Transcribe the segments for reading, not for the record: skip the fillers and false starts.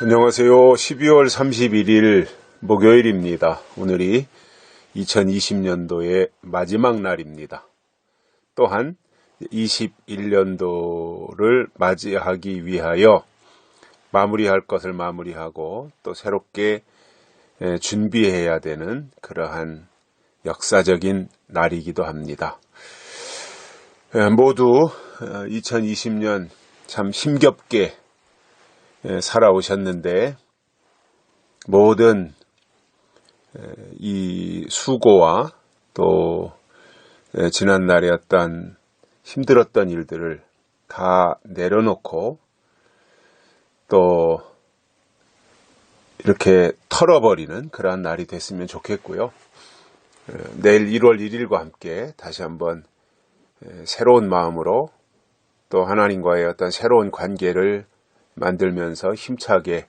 안녕하세요. 12월 31일 목요일입니다. 오늘이 2020년도의 마지막 날입니다. 또한 21년도를 맞이하기 위하여 마무리할 것을 마무리하고 또 새롭게 준비해야 되는 그러한 역사적인 날이기도 합니다. 모두 2020년 참 힘겹게 살아오셨는데 모든 이 수고와 또 지난날에 어떤 힘들었던 일들을 다 내려놓고 또 이렇게 털어버리는 그러한 날이 됐으면 좋겠고요. 내일 1월 1일과 함께 다시 한번 새로운 마음으로 또 하나님과의 어떤 새로운 관계를 만들면서 힘차게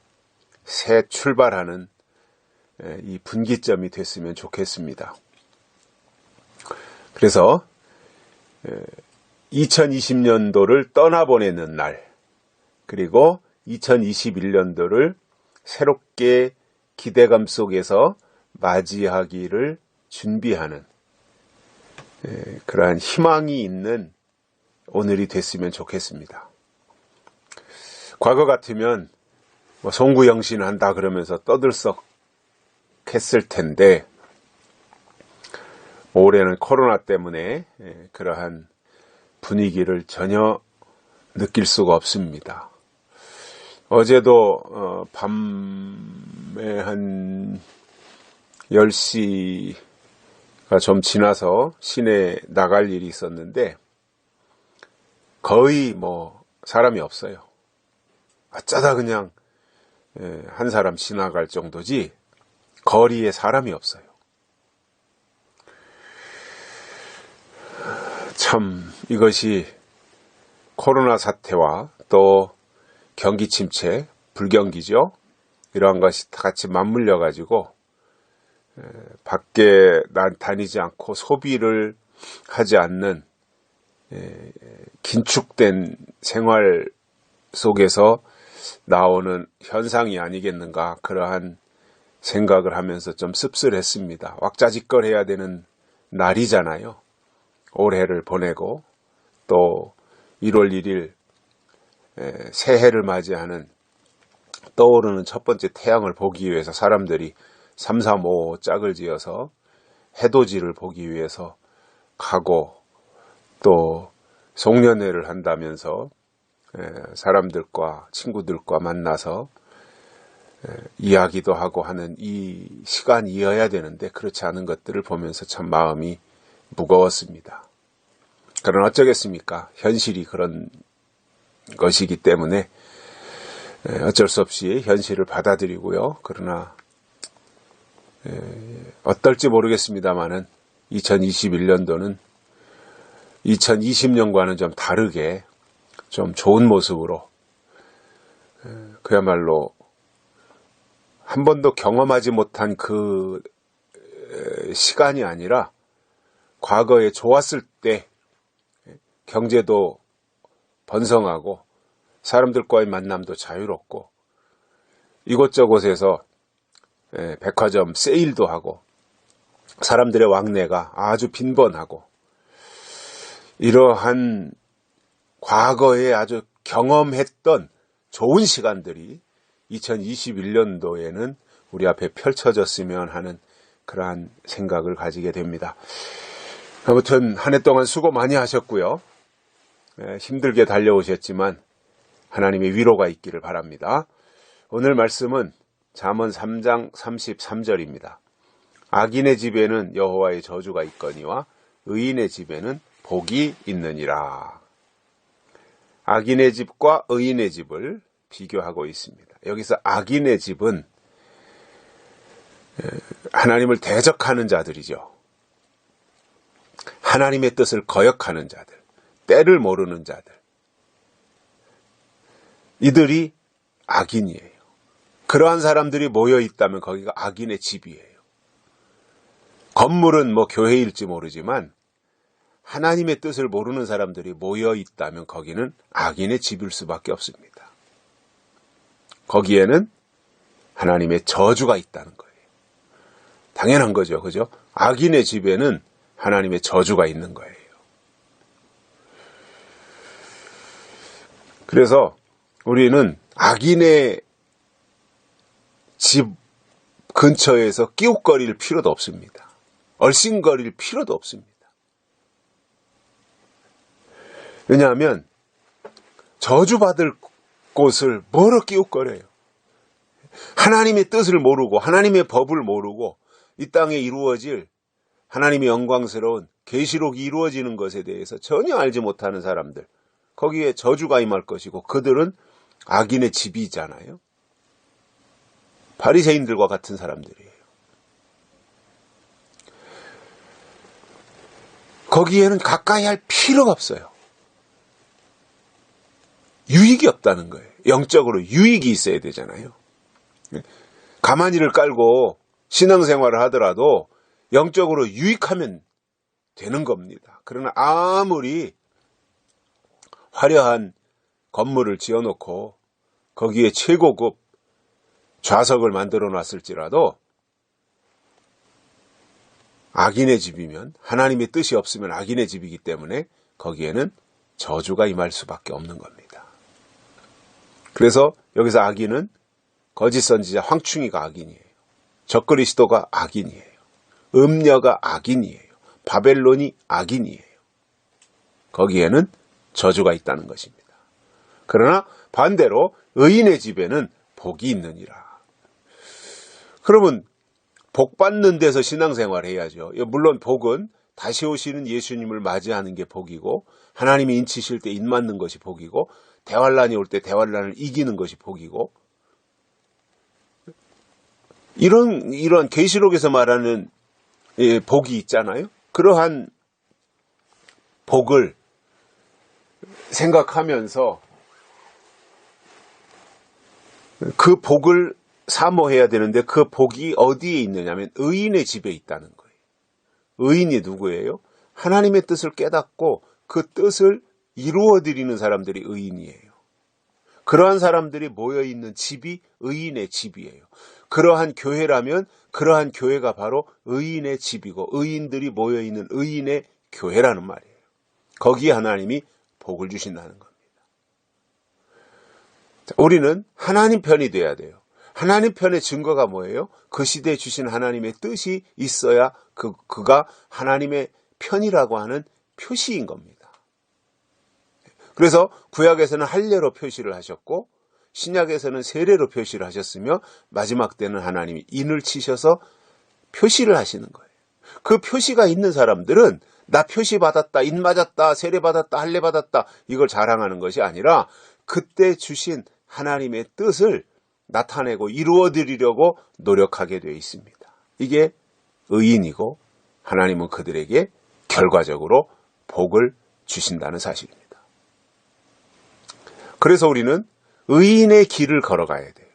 새 출발하는 이 분기점이 됐으면 좋겠습니다. 그래서 2020년도를 떠나보내는 날, 그리고 2021년도를 새롭게 기대감 속에서 맞이하기를 준비하는 그러한 희망이 있는 오늘이 됐으면 좋겠습니다. 과거 같으면 송구영신 한다 그러면서 떠들썩 했을 텐데 올해는 코로나 때문에 그러한 분위기를 전혀 느낄 수가 없습니다. 어제도 밤에 한 10시가 좀 지나서 시내 나갈 일이 있었는데 거의 사람이 없어요. 어쩌다 그냥 한 사람 지나갈 정도지 거리에 사람이 없어요. 참 이것이 코로나 사태와 또 경기 침체, 불경기죠. 이러한 것이 다 같이 맞물려 가지고 밖에 다니지 않고 소비를 하지 않는 긴축된 생활 속에서 나오는 현상이 아니겠는가, 그러한 생각을 하면서 좀 씁쓸했습니다. 왁자지껄해야 되는 날이잖아요. 올해를 보내고 또 1월 1일 새해를 맞이하는 떠오르는 첫 번째 태양을 보기 위해서 사람들이 335 짝을 지어서 해돋이를 보기 위해서 가고 또 송년회를 한다면서 사람들과 친구들과 만나서 이야기도 하고 하는 이 시간이어야 되는데 그렇지 않은 것들을 보면서 참 마음이 무거웠습니다. 그러나 어쩌겠습니까? 현실이 그런 것이기 때문에 어쩔 수 없이 현실을 받아들이고요. 그러나 어떨지 모르겠습니다만은 2021년도는 2020년과는 좀 다르게 좀 좋은 모습으로 그야말로 한 번도 경험하지 못한 그 시간이 아니라 과거에 좋았을 때 경제도 번성하고 사람들과의 만남도 자유롭고 이곳저곳에서 백화점 세일도 하고 사람들의 왕래가 아주 빈번하고 이러한 과거에 아주 경험했던 좋은 시간들이 2021년도에는 우리 앞에 펼쳐졌으면 하는 그러한 생각을 가지게 됩니다. 아무튼 한 해 동안 수고 많이 하셨고요. 힘들게 달려오셨지만 하나님의 위로가 있기를 바랍니다. 오늘 말씀은 잠언 3장 33절입니다. 악인의 집에는 여호와의 저주가 있거니와 의인의 집에는 복이 있느니라. 악인의 집과 의인의 집을 비교하고 있습니다. 여기서 악인의 집은 하나님을 대적하는 자들이죠. 하나님의 뜻을 거역하는 자들, 때를 모르는 자들. 이들이 악인이에요. 그러한 사람들이 모여 있다면 거기가 악인의 집이에요. 건물은 교회일지 모르지만 하나님의 뜻을 모르는 사람들이 모여 있다면 거기는 악인의 집일 수밖에 없습니다. 거기에는 하나님의 저주가 있다는 거예요. 당연한 거죠. 그죠? 악인의 집에는 하나님의 저주가 있는 거예요. 그래서 우리는 악인의 집 근처에서 끼웃거릴 필요도 없습니다. 얼씬거릴 필요도 없습니다. 왜냐하면 저주받을 곳을 뭐로 끼웃거려요? 하나님의 뜻을 모르고 하나님의 법을 모르고 이 땅에 이루어질 하나님의 영광스러운 계시록이 이루어지는 것에 대해서 전혀 알지 못하는 사람들, 거기에 저주가 임할 것이고 그들은 악인의 집이잖아요. 바리새인들과 같은 사람들이에요. 거기에는 가까이 할 필요가 없어요. 유익이 없다는 거예요. 영적으로 유익이 있어야 되잖아요. 가만히를 깔고 신앙생활을 하더라도 영적으로 유익하면 되는 겁니다. 그러나 아무리 화려한 건물을 지어놓고 거기에 최고급 좌석을 만들어 놨을지라도 악인의 집이면, 하나님의 뜻이 없으면 악인의 집이기 때문에 거기에는 저주가 임할 수밖에 없는 겁니다. 그래서 여기서 악인은 거짓 선지자 황충이가 악인이에요. 적그리스도가 악인이에요. 음녀가 악인이에요. 바벨론이 악인이에요. 거기에는 저주가 있다는 것입니다. 그러나 반대로 의인의 집에는 복이 있느니라. 그러면 복 받는 데서 신앙생활 해야죠. 물론 복은 다시 오시는 예수님을 맞이하는 게 복이고, 하나님이 인치실 때 인맞는 것이 복이고, 대환란이 올 때 대환란을 이기는 것이 복이고, 이런 계시록에서 말하는 복이 있잖아요. 그러한 복을 생각하면서 그 복을 사모해야 되는데 그 복이 어디에 있느냐면 의인의 집에 있다는 거예요. 의인이 누구예요? 하나님의 뜻을 깨닫고 그 뜻을 이루어드리는 사람들이 의인이에요. 그러한 사람들이 모여있는 집이 의인의 집이에요. 그러한 교회라면 그러한 교회가 바로 의인의 집이고 의인들이 모여있는 의인의 교회라는 말이에요. 거기에 하나님이 복을 주신다는 겁니다. 우리는 하나님 편이 돼야 돼요. 하나님 편의 증거가 뭐예요? 그 시대에 주신 하나님의 뜻이 있어야 그가 하나님의 편이라고 하는 표시인 겁니다. 그래서 구약에서는 할례로 표시를 하셨고 신약에서는 세례로 표시를 하셨으며 마지막 때는 하나님이 인을 치셔서 표시를 하시는 거예요. 그 표시가 있는 사람들은 나 표시 받았다, 인 맞았다, 세례 받았다, 할례 받았다 이걸 자랑하는 것이 아니라 그때 주신 하나님의 뜻을 나타내고 이루어드리려고 노력하게 되어 있습니다. 이게 의인이고 하나님은 그들에게 결과적으로 복을 주신다는 사실입니다. 그래서 우리는 의인의 길을 걸어가야 돼요.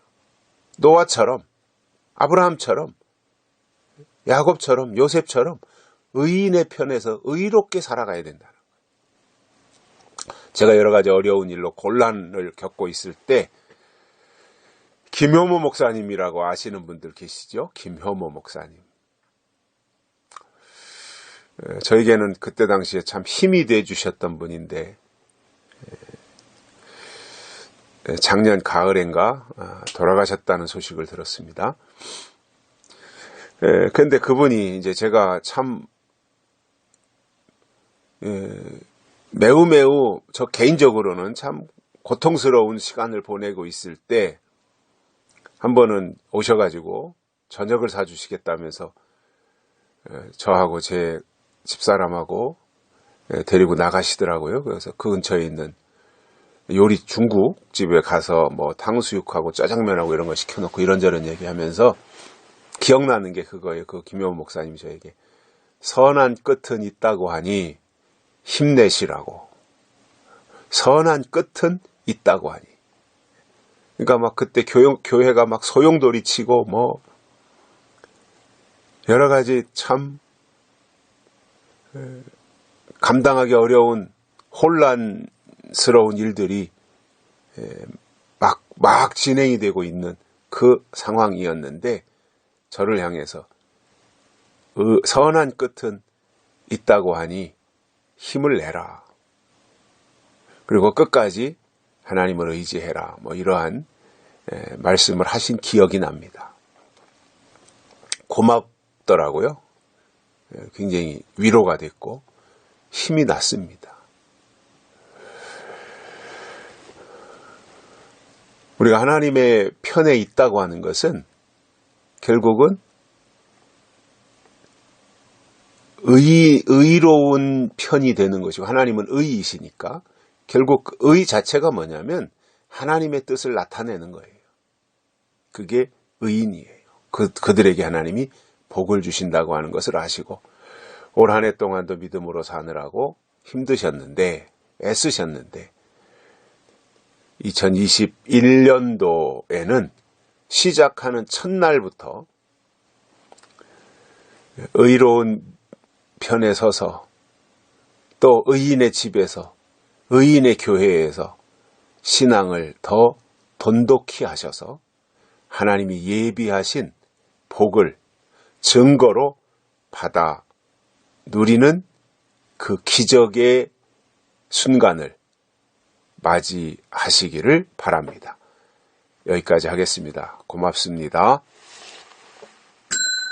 노아처럼, 아브라함처럼, 야곱처럼, 요셉처럼 의인의 편에서 의롭게 살아가야 된다는 거예요. 제가 여러 가지 어려운 일로 곤란을 겪고 있을 때 김효모 목사님이라고 아시는 분들 계시죠? 김효모 목사님. 저에게는 그때 당시에 참 힘이 돼 주셨던 분인데 작년 가을엔가 돌아가셨다는 소식을 들었습니다. 그런데 그분이 이제 제가 참 매우 저 개인적으로는 참 고통스러운 시간을 보내고 있을 때 한 번은 오셔가지고 저녁을 사주시겠다면서 저하고 제 집사람하고 데리고 나가시더라고요. 그래서 그 근처에 있는 요리 중국집에 가서 뭐 탕수육하고 짜장면하고 이런 거 시켜놓고 이런저런 얘기하면서 기억나는 게 그거예요. 그 김효모 목사님이 저에게 선한 끝은 있다고 하니 힘내시라고. 선한 끝은 있다고 하니. 그러니까 막 그때 교회가 막 소용돌이 치고 뭐 여러 가지 참 감당하기 어려운 혼란스러운 일들이 막 진행이 되고 있는 그 상황이었는데 저를 향해서 선한 끝은 있다고 하니 힘을 내라. 그리고 끝까지 하나님을 의지해라. 뭐 이러한 말씀을 하신 기억이 납니다. 고맙더라고요. 굉장히 위로가 됐고 힘이 났습니다. 우리가 하나님의 편에 있다고 하는 것은 결국은 의로운 편이 되는 것이고, 하나님은 의이시니까 결국 그 의 자체가 뭐냐면 하나님의 뜻을 나타내는 거예요. 그게 의인이에요. 그들에게 하나님이 복을 주신다고 하는 것을 아시고, 올 한 해 동안도 믿음으로 사느라고 힘드셨는데, 애쓰셨는데 2021년도에는 시작하는 첫날부터 의로운 편에 서서 또 의인의 집에서, 의인의 교회에서 신앙을 더 돈독히 하셔서 하나님이 예비하신 복을 증거로 받아 누리는 그 기적의 순간을 맞이하시기를 바랍니다. 여기까지 하겠습니다. 고맙습니다.